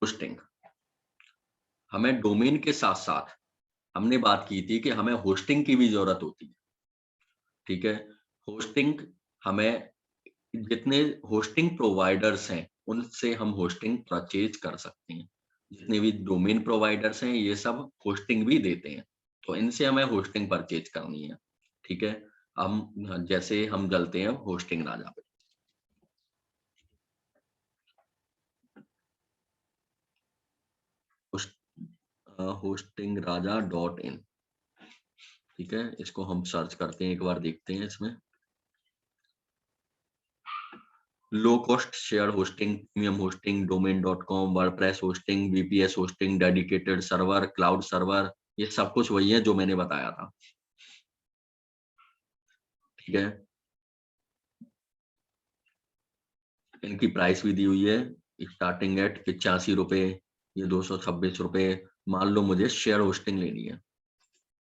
Hosting. हमें domain के साथ साथ हमने बात की थी कि हमें होस्टिंग की भी जरूरत होती है। ठीक है, होस्टिंग हमें जितने होस्टिंग प्रोवाइडर्स हैं उनसे हम होस्टिंग परचेज कर सकते हैं। जितने भी डोमेन प्रोवाइडर्स हैं ये सब होस्टिंग भी देते हैं, तो इनसे हमें होस्टिंग परचेज करनी है। ठीक है, हम जैसे हम चलते हैं होस्टिंग राजा पे। Hosting Raja .in। ठीक है, इसको हम सर्च करते हैं, एक बार देखते हैं इसमें। Low cost share hosting, premium hosting, domain.com, WordPress hosting, VPS hosting, dedicated server, cloud server, ये सब कुछ वही है जो मैंने बताया था। ठीक है, इनकी प्राइस भी दी हुई है, स्टार्टिंग एट 85 रुपए, ये 226 रुपए। मान लो मुझे शेयर होस्टिंग लेनी है,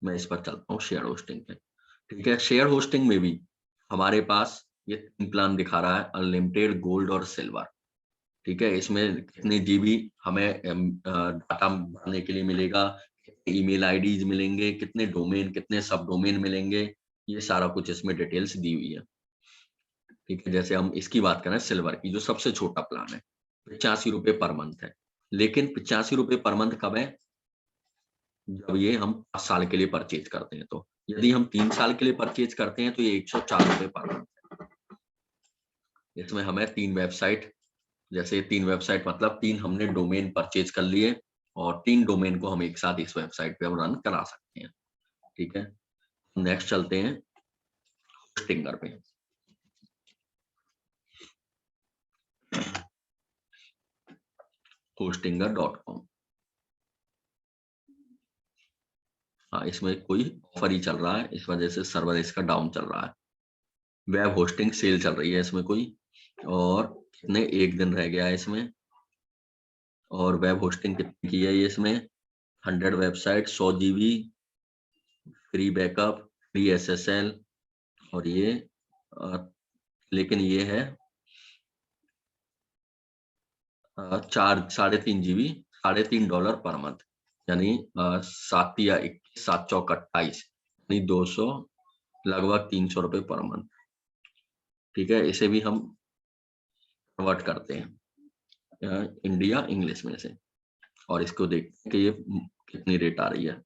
मैं इस पर चलता हूँ शेयर होस्टिंग पे। ठीक है, शेयर होस्टिंग में भी हमारे पास ये 3 प्लान दिखा रहा है, अनलिमिटेड, गोल्ड और सिल्वर। ठीक है, इसमें कितने जीबी हमें डाटा भरने के लिए मिलेगा, ईमेल आईडीज मिलेंगे, कितने डोमेन, कितने सब डोमेन मिलेंगे, ये सारा कुछ इसमें डिटेल्स दी हुई है। ठीक है, जैसे हम इसकी बात करें सिल्वर की, जो सबसे छोटा प्लान है, 85 रुपए पर मंथ है। लेकिन 85 रुपए पर मंथ कब है? जब ये हम 5 साल के लिए परचेज करते हैं। तो यदि हम 3 साल के लिए परचेज करते हैं तो ये 104 रुपए पर मंथ है। इसमें हमें 3 वेबसाइट, जैसे 3 वेबसाइट मतलब 3 हमने डोमेन परचेज कर लिए और 3 डोमेन को हम एक साथ इस वेबसाइट पे हम रन करा सकते हैं। ठीक है, नेक्स्ट चलते हैं होस्टिंगर पे। hostinger.com। हाँ, इसमें कोई ऑफर ही चल रहा है, इस वजह से सर्वर इसका डाउन चल रहा है। वेब होस्टिंग सेल चल रही है इसमें कोई, और कितने, 1 दिन रह गया है इसमें। और वेब होस्टिंग कितनी की है ये इसमें? 100 website, 100 GB, free backup, free SSL, और ये लेकिन ये है 3.5 GB, $3.5 पर मंथ, यानी 7 या 21, 7 चौक 28, यानी 200, लगभग 300 रुपए पर मंथ। ठीक है, इसे भी हम कन्वर्ट करते हैं इंडिया इंग्लिश में से, और इसको देखते हैं कि ये कितनी रेट आ रही है।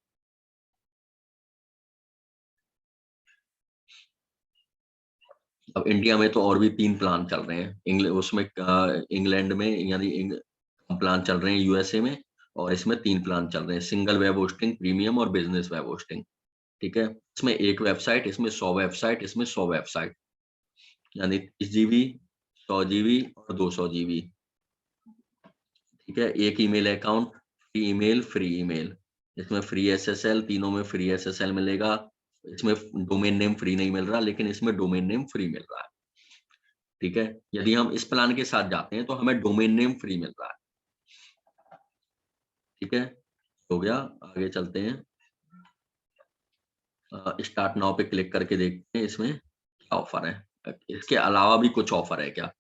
अब इंडिया में तो और भी 3 प्लान चल रहे हैं, उसमें इंग्लैंड में, यानी प्लान चल रहे हैं USA में, और इसमें 3 प्लान चल रहे हैं, सिंगल वेब होस्टिंग, प्रीमियम और बिजनेस वेब होस्टिंग। ठीक है, इसमें 1 वेबसाइट, इसमें 100 वेबसाइट, इसमें 100 वेबसाइट, यानी 30 जीबी, 100 जीबी और 200 जीबी। ठीक है, एक email account, free email, free email, इसमें फ्री SSL, तीनों में फ्री SSL मिलेगा। इसमें डोमेन नेम फ्री नहीं मिल रहा, लेकिन इसमें डोमेन नेम फ्री मिल रहा है। ठीक है, यदि हम इस प्लान के साथ जाते हैं तो हमें डोमेन नेम फ्री मिल रहा है। ठीक है, हो गया, आगे चलते हैं। स्टार्ट नाउ पे क्लिक करके देखते हैं इसमें क्या ऑफर है, इसके अलावा भी कुछ ऑफर है क्या?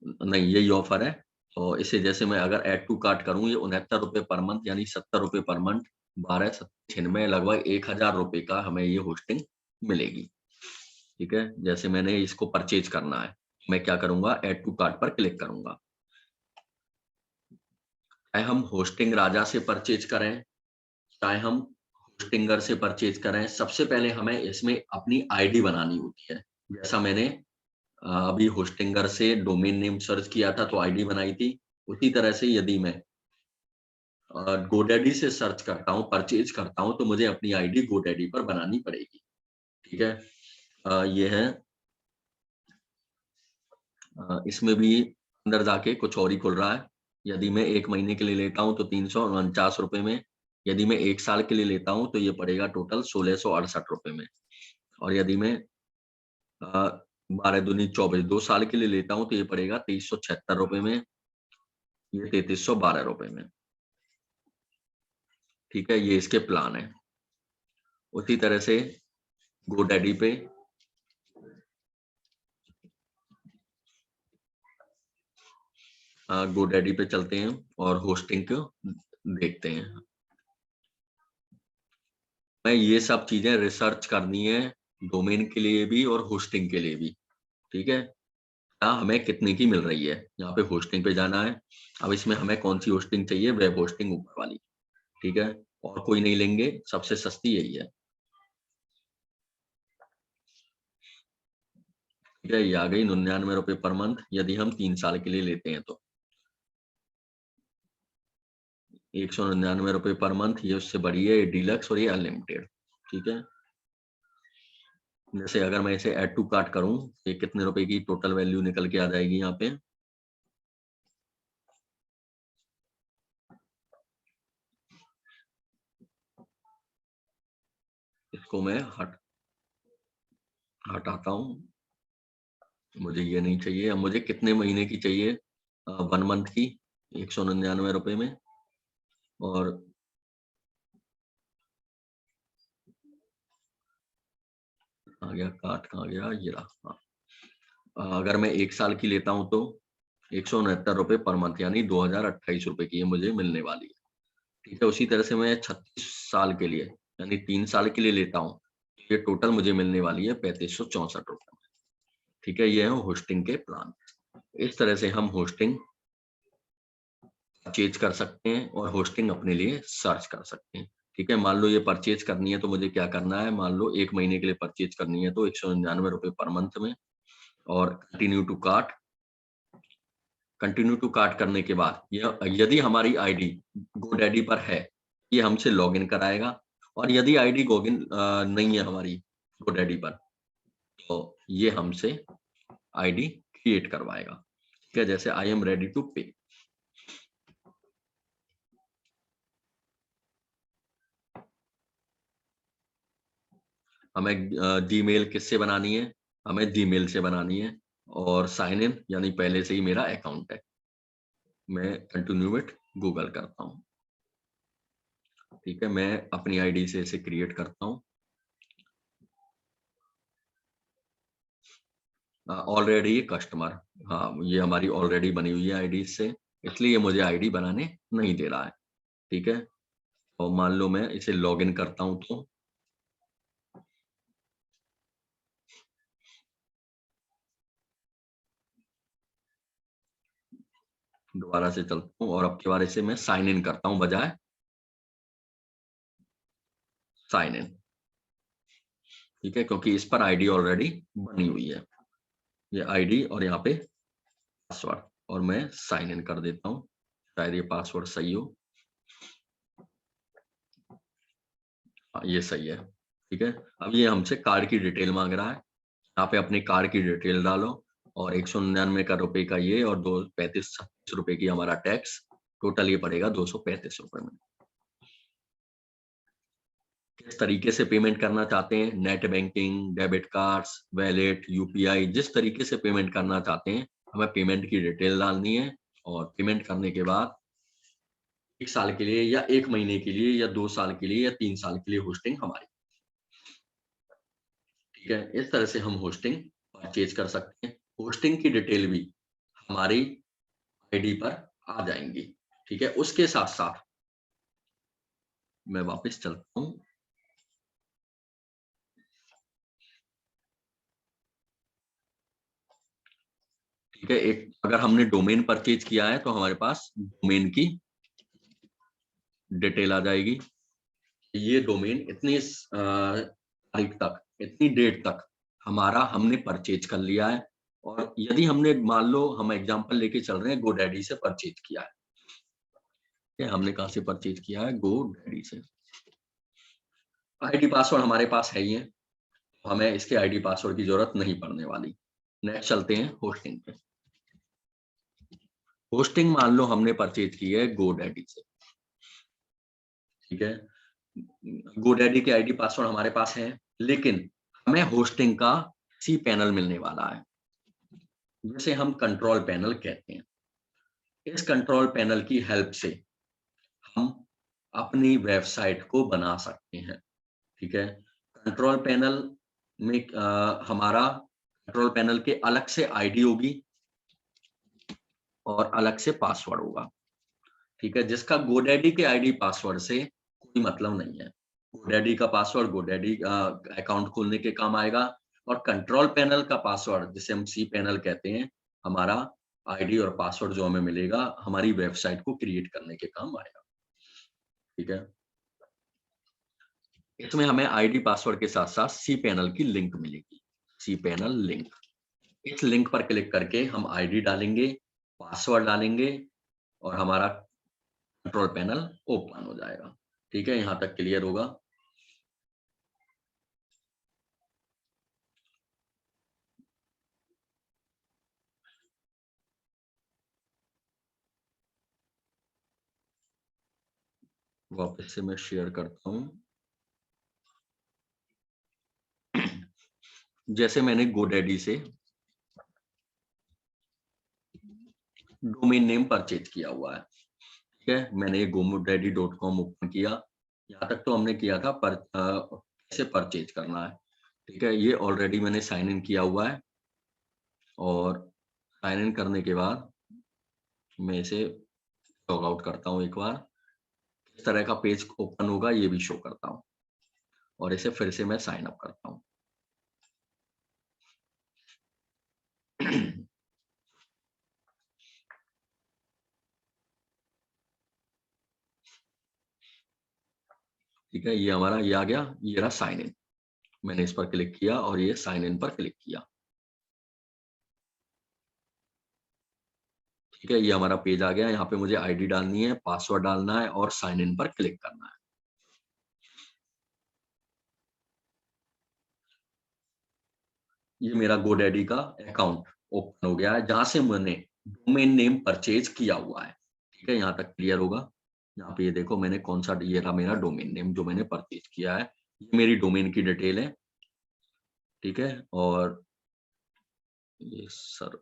नहीं, यही ऑफर है। और इसे जैसे मैं अगर ऐड टू कार्ट करूं, ये 69 रुपए पर मंथ, यानी 70 रुपए पर मंथ, 12 लगभग 1,000 रुपए का हमें ये होस्टिंग मिलेगी। ठीक है, जैसे मैंने इसको परचेज करना है, मैं क्या करूंगा, ऐड टू कार्ट पर क्लिक करूंगा। चाहे हम होस्टिंग राजा से परचेज करें, चाहे हम होस्टिंगर से परचेज करें, सबसे पहले हमें इसमें अपनी आईडी बनानी होती है। जैसा मैंने अभी होस्टिंगर से डोमेन नेम सर्च किया था तो आईडी बनाई थी, उसी तरह से यदि मैं गोडैडी से सर्च करता हूँ, परचेज करता हूँ, तो मुझे अपनी आईडी गोडैडी पर बनानी पड़ेगी। ठीक है, ये है, इसमें भी अंदर जाके कुछ और ही खुल रहा है। यदि मैं 1 महीने के लिए लेता हूँ तो 349 रुपए में, यदि मैं 1 साल के लिए लेता हूँ तो ये पड़ेगा टोटल 1668 रुपए में, और यदि मैं 12 दूनी 24, 2 साल के लिए लेता हूँ तो ये पड़ेगा 2376 रुपए में, ये 3312 रुपए में। ठीक है, ये इसके प्लान है। उसी तरह से गोडैडी पे GoDaddy पे चलते हैं और होस्टिंग को देखते हैं। मैं ये सब चीजें रिसर्च करनी है, डोमेन के लिए भी और होस्टिंग के लिए भी, ठीक है। क्या हमें कितने की मिल रही है, यहाँ पे होस्टिंग पे जाना है। अब इसमें हमें कौन सी होस्टिंग चाहिए, वेब होस्टिंग ऊपर वाली, ठीक है, और कोई नहीं लेंगे, सबसे सस्ती यही है, ठीक है। ये आ गई 99 रुपए पर मंथ, यदि हम 3 साल के लिए लेते हैं तो 199 रुपए पर मंथ। ये उससे बड़ी है, ये डीलक्स और ये अनलिमिटेड, ठीक है। जैसे अगर मैं इसे ऐड टू कार्ट करूं, ये कितने रुपए की टोटल वैल्यू निकल के आ जाएगी यहाँ पे। इसको मैं हटाता हूँ, मुझे ये नहीं चाहिए। अब मुझे कितने महीने की चाहिए, 1 मंथ की, 199 रुपए में। और आ गया कार्ट, कहाँ गया, ये रहा। अगर मैं 1 साल की लेता हूँ तो 169 रुपए पर मंथ, यानी 2028 रुपए की ये मुझे मिलने वाली है, ठीक है। उसी तरह से मैं 36 साल के लिए यानी 3 साल के लिए लेता हूँ, ये टोटल मुझे मिलने वाली है 3564 रुपए, ठीक है। ये है होस्टिंग के प्लान। इस तरह से हम होस्टिंग परचेज कर सकते हैं और होस्टिंग अपने लिए सर्च कर सकते हैं, ठीक है। मान लो ये परचेज करनी है तो मुझे क्या करना है, मान लो 1 महीने के लिए परचेज करनी है तो 199 रुपए पर मंथ में, और कंटिन्यू टू कार्ट करने के बाद यदि हमारी आईडी GoDaddy पर है, ये हमसे लॉगिन कराएगा। और यदि आईडी गोगिन नहीं है हमारी GoDaddy पर, तो ये हमसे आईडी क्रिएट करवाएगा, ठीक है। जैसे आई एम रेडी टू पे, हमें जीमेल किससे बनानी है, हमें जीमेल से बनानी है, और साइन इन यानी पहले से ही मेरा अकाउंट है। मैं कंटिन्यू विथ गूगल करता हूँ, ठीक है। मैं अपनी आईडी से इसे क्रिएट करता हूँ। ऑलरेडी कस्टमर, हाँ ये हमारी ऑलरेडी बनी हुई है आईडी से, इसलिए मुझे आईडी बनाने नहीं दे रहा है, ठीक है। और मान लो मैं इसे लॉगिन करता हूँ तो दोबारा से चलता हूँ और अब की बार इसे मैं साइन इन करता हूँ बजाय साइन इन, ठीक है, क्योंकि इस पर आईडी ऑलरेडी बनी हुई है। ये आईडी और यहाँ पे पासवर्ड, और मैं साइन इन कर देता हूँ, शायद ये पासवर्ड सही हो। हाँ, ये सही है, ठीक है। अब ये हमसे कार्ड की डिटेल मांग रहा है, यहाँ पे अपनी कार्ड की डिटेल डालो, और 199 का रुपए का ये, और 235 रुपए की हमारा टैक्स, टोटल ये पड़ेगा 235 रुपए में। किस तरीके से पेमेंट करना चाहते हैं, net banking, debit cards, wallet, UPI, जिस तरीके से पेमेंट करना चाहते हैं, हमें पेमेंट की डिटेल डालनी है। और पेमेंट करने के बाद 1 साल के लिए या 1 महीने के लिए या 2 साल के लिए या 3 साल के लिए होस्टिंग हमारी, ठीक है। इस तरह से हम होस्टिंग परचेज कर सकते हैं। होस्टिंग की डिटेल भी हमारी आईडी पर आ जाएंगी, ठीक है। उसके साथ साथ मैं वापस चलता हूँ, ठीक है। एक अगर हमने डोमेन परचेज किया है तो हमारे पास डोमेन की डिटेल आ जाएगी। ये डोमेन इतनी तारीख तक, इतनी डेट तक हमारा हमने परचेज कर लिया है। और यदि हमने, मान लो हम एग्जांपल लेके चल रहे हैं, GoDaddy से परचेज किया है, ये हमने कहाँ से परचेज किया है, GoDaddy से। आईडी पासवर्ड हमारे पास है ही है, हमें इसके आईडी पासवर्ड की जरूरत नहीं पड़ने वाली। नेक्स्ट चलते हैं होस्टिंग पे। होस्टिंग मान लो हमने परचेज की है GoDaddy से, ठीक है। GoDaddy के आईडी पासवर्ड हमारे पास है, लेकिन हमें होस्टिंग का सी पैनल मिलने वाला है, जिसे हम कंट्रोल पैनल कहते हैं। इस कंट्रोल पैनल की हेल्प से हम अपनी वेबसाइट को बना सकते हैं, ठीक है। कंट्रोल पैनल में हमारा कंट्रोल पैनल के अलग से आईडी होगी, और अलग से पासवर्ड होगा। ठीक है, जिसका गोडैडी के आईडी पासवर्ड से कोई मतलब नहीं है। गोडैडी का पासवर्ड गोडैडी अकाउंट खोलने के काम आएगा, और कंट्रोल पैनल का पासवर्ड, जिसे हम सी पैनल कहते हैं, हमारा आईडी और पासवर्ड जो हमें मिलेगा हमारी वेबसाइट को क्रिएट करने के काम आएगा। ठीक है, इसमें हमें आईडी पासवर्ड के साथ साथ सी पैनल की लिंक मिलेगी, सी पैनल लिंक। इस लिंक पर क्लिक करके हम आईडी डालेंगे, पासवर्ड डालेंगे, और हमारा कंट्रोल पैनल ओपन हो जाएगा। ठीक है, यहाँ तक क्लियर होगा। वापस से मैं शेयर करता हूँ। जैसे मैंने गोडैडी से डोमेन नेम परचेज किया हुआ है। ठीक है, मैंने godaddy.com ओपन किया। यहाँ तक तो हमने किया था, पर कैसे परचेज करना है। ठीक है, ये ऑलरेडी मैंने साइन इन किया हुआ है, और साइन इन करने के बाद मैं इसे लॉग आउट करता हूँ एक बार। किस तरह का पेज ओपन होगा ये भी शो करता हूँ, और इसे फिर से मैं साइन अप करता हूँ। ठीक है, ये हमारा ये आ गया, ये रहा साइन इन। मैंने इस पर क्लिक किया और ये साइन इन पर क्लिक किया। ठीक है, ये हमारा पेज आ गया। यहाँ पे मुझे आईडी डालनी है, पासवर्ड डालना है, और साइन इन पर क्लिक करना है। ये मेरा गोडैडी का अकाउंट ओपन हो गया है, जहां से मैंने डोमेन नेम परचेज किया हुआ है। ठीक है, यहाँ तक क्लियर होगा। यहाँ पे ये देखो मैंने कौन सा, ये रहा मेरा डोमेन नेम जो मैंने परचेज किया है। ये मेरी डोमेन की डिटेल है। ठीक है, और ये सर,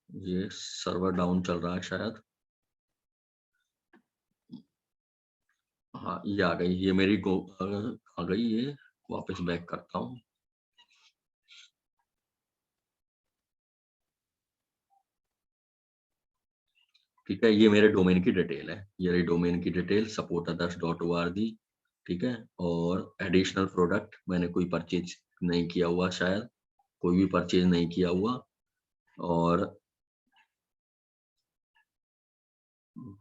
ये सर्वर डाउन चल रहा है शायद। हाँ, ये आ गई, ये मेरी आ गई ये। वापस बैक करता हूँ। ठीक है, ये मेरे डोमेन की डिटेल है। ये रही डोमेन की डिटेल, supportothers.org। ठीक है, और एडिशनल प्रोडक्ट मैंने कोई परचेज नहीं किया हुआ, शायद कोई भी परचेज नहीं किया हुआ। और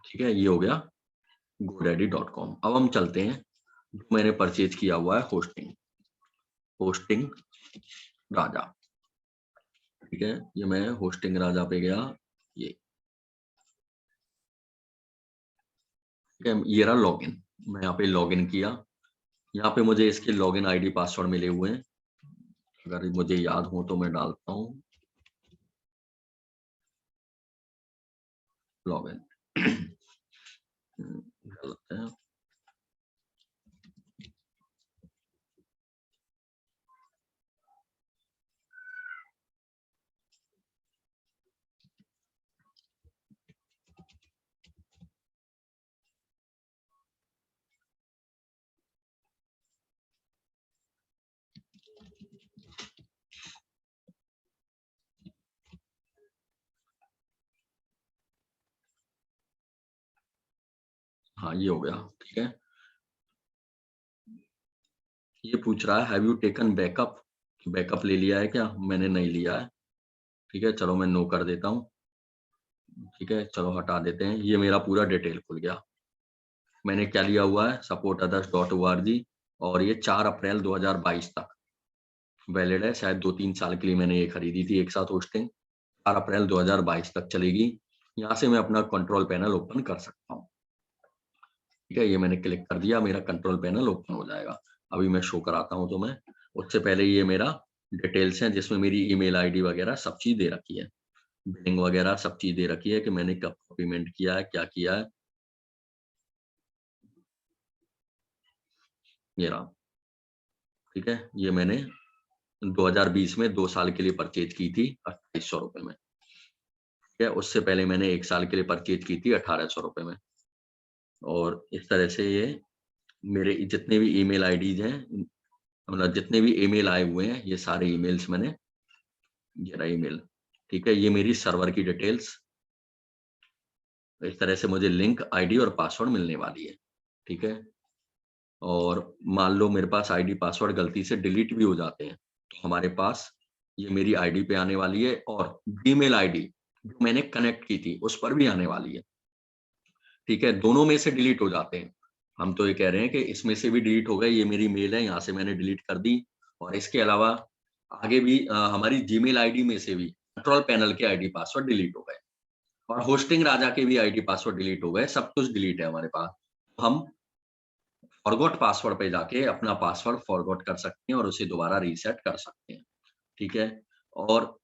ठीक है, ये हो गया godaddy.com। अब हम चलते हैं, जो मैंने परचेज किया हुआ है होस्टिंग, होस्टिंग राजा। ठीक है, ये मैं होस्टिंग राजा पे गया। ये ठीक है, ये रहा लॉगिन। मैं यहाँ पे लॉगिन किया। यहाँ पे मुझे इसके लॉगिन आईडी पासवर्ड मिले हुए हैं। अगर मुझे याद हो तो मैं डालता हूँ लॉगिन। डालते हैं। हाँ, ये हो गया। ठीक है, ये पूछ रहा है have you taken backup, backup ले लिया है क्या। मैंने नहीं लिया है। ठीक है, चलो मैं नो कर देता हूँ। ठीक है, चलो हटा देते हैं। ये मेरा पूरा डिटेल खुल गया। मैंने क्या लिया हुआ है, supportothers.org, और ये 4 अप्रैल 2022 तक वैलिड है। शायद 2-3 साल के लिए मैंने ये खरीदी थी एक साथ होस्टिंग। 4 अप्रैल 2022 तक चलेगी। यहाँ से मैं अपना कंट्रोल पैनल ओपन कर सकता हूँ। ठीक है, ये मैंने क्लिक कर दिया, मेरा कंट्रोल पैनल ओपन हो जाएगा। अभी मैं शो कराता हूँ तो मैं, उससे पहले ये मेरा डिटेल्स हैं, जिसमें मेरी ईमेल आईडी वगैरह सब चीज दे रखी है, बिलिंग वगैरह सब चीज दे रखी है कि मैंने कब पेमेंट किया है, क्या किया है। ये रहा। ठीक है, ये मैंने 2020 में 2 साल के लिए परचेज की थी 2800 रुपए में। ठीक है, उससे पहले मैंने 1 साल के लिए परचेज की थी 1800 रुपए में। और इस तरह से ये मेरे जितने भी ईमेल आईडीज हैं, मतलब जितने भी ईमेल आए हुए हैं, ये सारे ईमेल्स मैंने, ये रहा ईमेल, ठीक है, ये मेरी सर्वर की डिटेल्स। इस तरह से मुझे लिंक, आईडी और पासवर्ड मिलने वाली है, ठीक है। और मान लो मेरे पास आईडी पासवर्ड गलती से डिलीट भी हो जाते हैं, तो हमारे पास ये मेरी आईडी पे आने वाली है, और जीमेल आईडी जो मैंने कनेक्ट की थी उस पर भी आने वाली है, ठीक है। दोनों में से डिलीट हो जाते हैं। हम तो ये कह रहे हैं कि इसमें से भी डिलीट हो गए, ये मेरी मेल है, यहाँ से मैंने डिलीट कर दी। और इसके अलावा आगे भी हमारी जीमेल आईडी में से भी कंट्रोल पैनल के आईडी पासवर्ड डिलीट हो गए, और होस्टिंग राजा के भी आईडी पासवर्ड डिलीट हो गए, सब कुछ डिलीट है हमारे पास। हम फॉरगॉट पासवर्ड पे जाके अपना पासवर्ड फॉरगॉट कर सकते हैं और उसे दोबारा रीसेट कर सकते हैं, ठीक है। और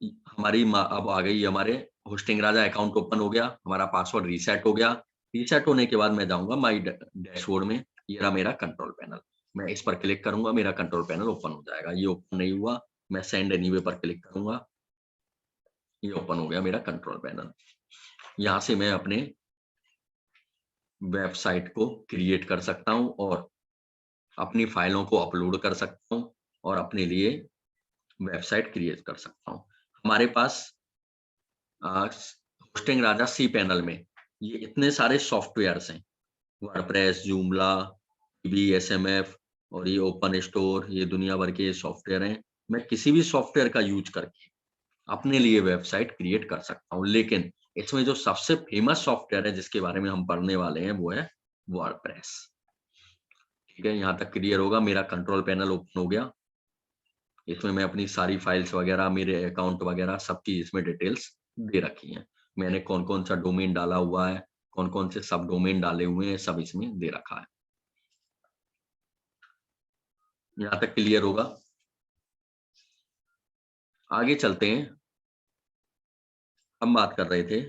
हमारी अब आ गई हमारे होस्टिंग राजा अकाउंट ओपन हो गया, हमारा पासवर्ड रीसेट हो गया। रीसेट होने के बाद मैं जाऊँगा माय डैशबोर्ड में, ये रहा मेरा कंट्रोल पैनल। मैं इस पर क्लिक करूँगा, मेरा कंट्रोल पैनल ओपन हो जाएगा। ये ओपन नहीं हुआ, मैं सेंड एनीवे पर क्लिक करूँगा, ये ओपन हो गया मेरा कंट्रोल पैनल। यहाँ से मैं अपने वेबसाइट को क्रिएट कर सकता हूँ और अपनी फाइलों को अपलोड कर सकता हूँ और अपने लिए वेबसाइट क्रिएट कर सकता हूँ। हमारे पास होस्टिंग राजा सी पैनल में ये इतने सारे सॉफ्टवेयर्स हैं, वर्डप्रेस, जूमला, एसएमएफ और ये ओपन स्टोर, ये दुनिया भर के सॉफ्टवेयर हैं। मैं किसी भी सॉफ्टवेयर का यूज करके अपने लिए वेबसाइट क्रिएट कर सकता हूँ, लेकिन इसमें जो सबसे फेमस सॉफ्टवेयर है जिसके बारे में हम पढ़ने वाले हैं वो है वर्डप्रेस, ठीक है। यहाँ तक क्लियर होगा। मेरा कंट्रोल पैनल ओपन हो गया, इसमें मैं अपनी सारी फाइल्स वगैरह, मेरे अकाउंट वगैरह सब चीज इसमें डिटेल्स दे रखी हैं। मैंने कौन-कौन सा डोमेन डाला हुआ है, कौन-कौन से सब डोमेन डाले हुए हैं, सब इसमें दे रखा है। यहाँ तक क्लियर होगा। आगे चलते हैं। हम बात कर रहे थे,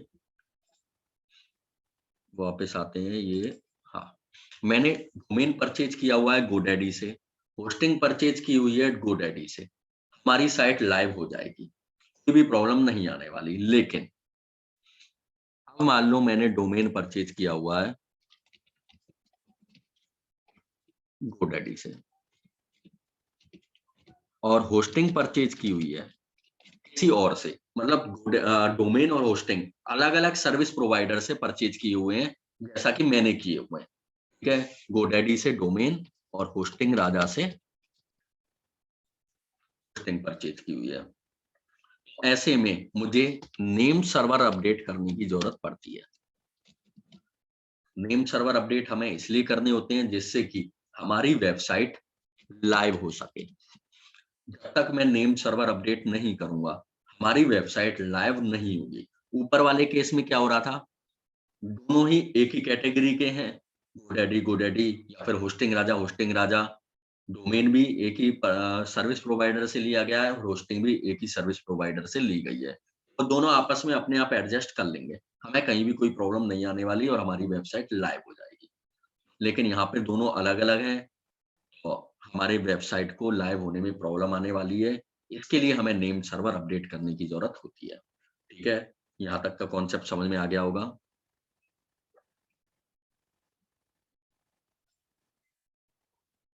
वापस आते हैं ये, हाँ, मैंने डोमेन परचेज किया हुआ है गोडैडी से, होस्टिंग परचेज की हुई है गोडैडी से। हमारी साइट लाइव हो जाएगी, कोई भी प्रॉब्लम नहीं आने वाली। लेकिन अब मान लो मैंने डोमेन परचेज किया हुआ है गोडैडी से और होस्टिंग परचेज की हुई है किसी और से, मतलब डोमेन और होस्टिंग अलग-अलग सर्विस प्रोवाइडर से परचेज किए हुए हैं, जैसा कि मैंने किए हुए हैं, ठीक है। गोडैडी से डोमेन और होस्टिंग राजा से होस्टिंग परचेज की हुई है। ऐसे में मुझे नेम सर्वर अपडेट करने की जरूरत पड़ती है। नेम सर्वर अपडेट हमें इसलिए करने होते हैं जिससे कि हमारी वेबसाइट लाइव हो सके। जब तक मैं नेम सर्वर अपडेट नहीं करूंगा, हमारी वेबसाइट लाइव नहीं होगी। ऊपर वाले केस में क्या हो रहा था, दोनों ही एक ही कैटेगरी के हैं, गोडैडी गोडैडी या फिर होस्टिंग राजा। डोमेन भी एक ही सर्विस प्रोवाइडर से लिया गया है और होस्टिंग भी एक ही सर्विस प्रोवाइडर से ली गई है, तो दोनों आपस में अपने आप एडजस्ट कर लेंगे, हमें कहीं भी कोई प्रॉब्लम नहीं आने वाली और हमारी वेबसाइट लाइव हो जाएगी। लेकिन यहाँ पे दोनों अलग अलग हैं, तो हमारे वेबसाइट को लाइव होने में प्रॉब्लम आने वाली है। इसके लिए हमें नेम सर्वर अपडेट करने की जरूरत होती है, ठीक है। यहाँ तक का कॉन्सेप्ट समझ में आ गया होगा।